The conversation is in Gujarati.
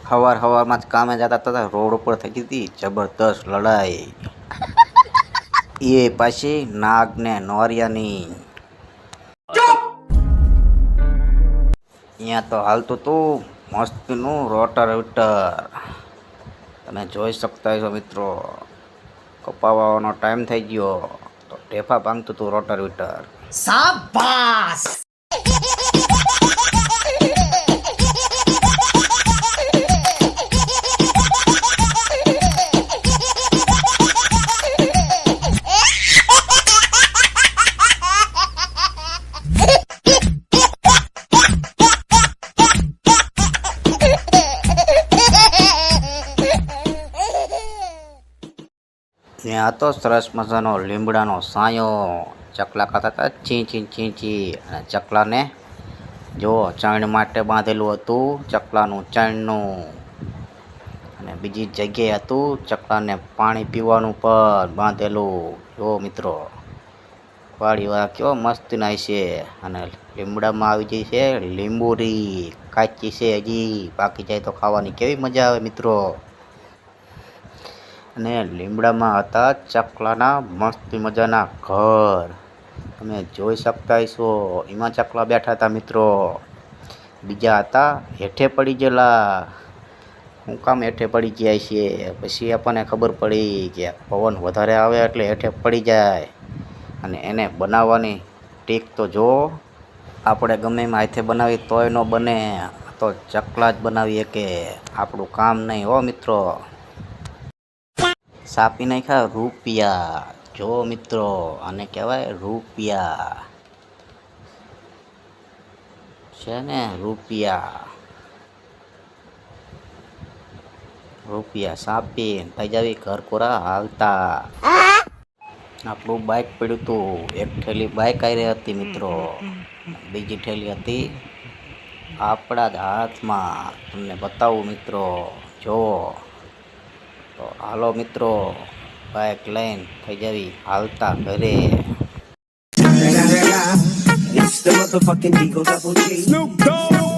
હવારમાં જ કામે જતા હતા, રોડ ઉપર થઈ હતી જબરદસ્ત લડાઈ, એ પાછી નાગ ને નોરિયાની. અહીંયા તો હાલતું તું મસ્તનું રોટાવેટર, તમે જોઈ શકતા છો મિત્રો. કપાવવાનો ટાઈમ થઈ ગયો તો ઢેફા ભાંગતું તું રોટાવેટર. શાબાશ. ત્યાં હતો સરસ મજાનો લીમડાનો સાયો. ચકલા ખાતા હતા ચી ચી ચી ચી. અને ચકલાને જો ચણ માટે બાંધેલું હતું, ચકલાનું ચણનું. અને બીજી જગ્યાએ હતું ચકલાને પાણી પીવાનું પણ બાંધેલું. જો મિત્રો, વાડીવાળા કેવો મસ્ત નાય છે. અને લીમડામાં આવી જાય છે લીંબુરી, કાચી છે હજી, પાકી જાય તો ખાવાની કેવી મજા આવે મિત્રો. અને લીમડામાં હતા ચકલાના મસ્ત મજાના ઘર, તમે જોઈ શકતા છો. એમાં ચકલા બેઠા હતા મિત્રો. બીજા હતા હેઠે પડી ગયેલા. હું કામ હેઠે પડી ગયા છે? પછી આપણને ખબર પડી કે પવન વધારે આવે એટલે હેઠે પડી જાય. અને એને બનાવવાની ટીક તો જો, આપણે ગમે એમ હાથે બનાવી તોય ન બને, તો ચકલા જ બનાવીએ કે આપણું કામ નહીં હો મિત્રો. સાપી નાખ્યા રૂપિયા. જો મિત્રો, આને કહેવાય રૂપિયા છે ને, રૂપિયા. રૂપિયા સાપી થઈ જાવી ઘર કોરા હાલતા. આપણું બાઇક પડ્યું હતું. એક ઠેલી બાઇક આવી હતી મિત્રો, બીજી ઠેલી હતી આપણા જ હાથમાં. તમને બતાવું મિત્રો, જોવો. તો હાલો મિત્રો, બાઇક લઈને થઈ જાવી હાલતા ઘરે. It's the motherfucking Eagle Double G. Snoop Dogg.